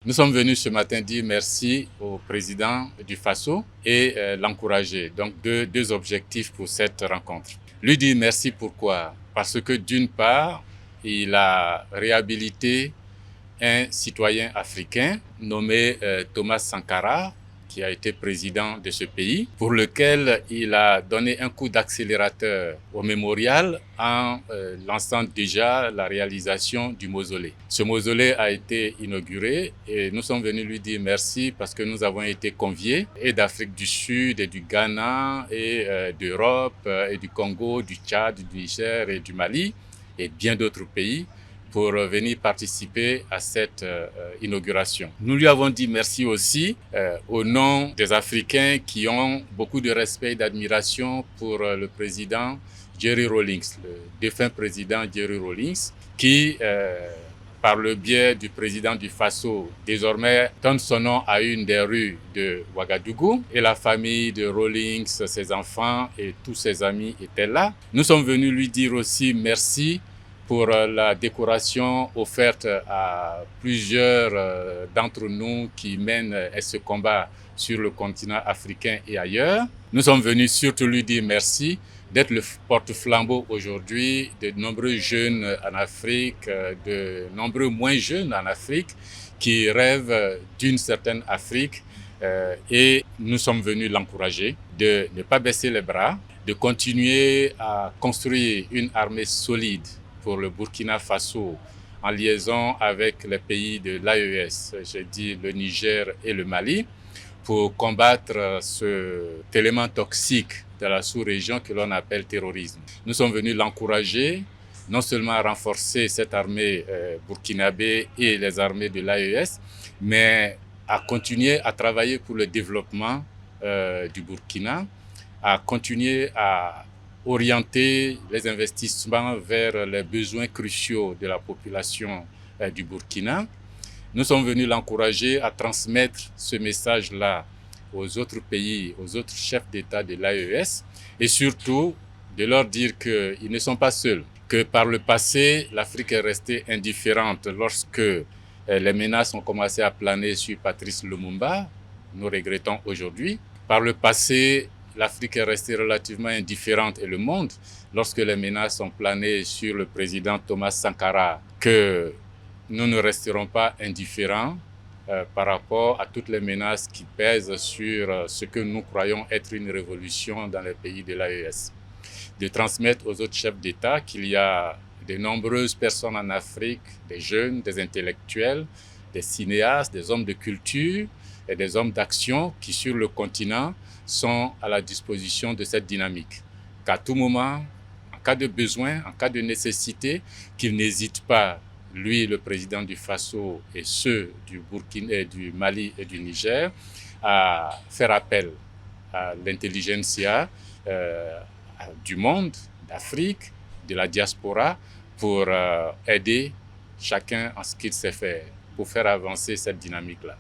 Nous sommes venus ce matin dire merci au président du Faso et l'encourager. Donc deux objectifs pour cette rencontre. Lui dire merci pourquoi? Parce que d'une part, il a réhabilité un citoyen africain nommé Thomas Sankara, qui a été président de ce pays, pour lequel il a donné un coup d'accélérateur au mémorial en lançant déjà la réalisation du mausolée. Ce mausolée a été inauguré et nous sommes venus lui dire merci parce que nous avons été conviés et d'Afrique du Sud et du Ghana et d'Europe et du Congo, du Tchad, du Niger et du Mali et bien d'autres pays pour venir participer à cette inauguration. Nous lui avons dit merci aussi au nom des Africains qui ont beaucoup de respect et d'admiration pour le président Jerry Rawlings, le défunt président Jerry Rawlings, qui, par le biais du président du Faso, désormais donne son nom à une des rues de Ouagadougou. Et la famille de Rawlings, ses enfants et tous ses amis étaient là. Nous sommes venus lui dire aussi merci pour la décoration offerte à plusieurs d'entre nous qui mènent ce combat sur le continent africain et ailleurs. Nous sommes venus surtout lui dire merci d'être le porte-flambeau aujourd'hui de nombreux jeunes en Afrique, de nombreux moins jeunes en Afrique qui rêvent d'une certaine Afrique et nous sommes venus l'encourager de ne pas baisser les bras, de continuer à construire une armée solide pour le Burkina Faso en liaison avec les pays de l'AES, j'ai dit le Niger et le Mali, pour combattre cet élément toxique de la sous-région que l'on appelle terrorisme. Nous sommes venus l'encourager, non seulement à renforcer cette armée burkinabé et les armées de l'AES, mais à continuer à travailler pour le développement du Burkina, à continuer à orienter les investissements vers les besoins cruciaux de la population du Burkina. Nous sommes venus l'encourager à transmettre ce message-là aux autres pays, aux autres chefs d'État de l'AES et surtout de leur dire qu'ils ne sont pas seuls, que par le passé, l'Afrique est restée indifférente lorsque les menaces ont commencé à planer sur Patrice Lumumba. Nous regrettons aujourd'hui. Par le passé, l'Afrique est restée relativement indifférente et le monde, lorsque les menaces ont plané sur le président Thomas Sankara, que nous ne resterons pas indifférents par rapport à toutes les menaces qui pèsent sur ce que nous croyons être une révolution dans les pays de l'AES. De transmettre aux autres chefs d'État qu'il y a de nombreuses personnes en Afrique, des jeunes, des intellectuels, des cinéastes, des hommes de culture et des hommes d'action qui, sur le continent, sont à la disposition de cette dynamique. Qu'à tout moment, en cas de besoin, en cas de nécessité, qu'ils n'hésitent pas, lui, le président du Faso et ceux du Burkina, du Mali et du Niger, à faire appel à l'intelligentsia du monde, d'Afrique, de la diaspora, pour aider chacun en ce qu'il sait faire, pour faire avancer cette dynamique-là.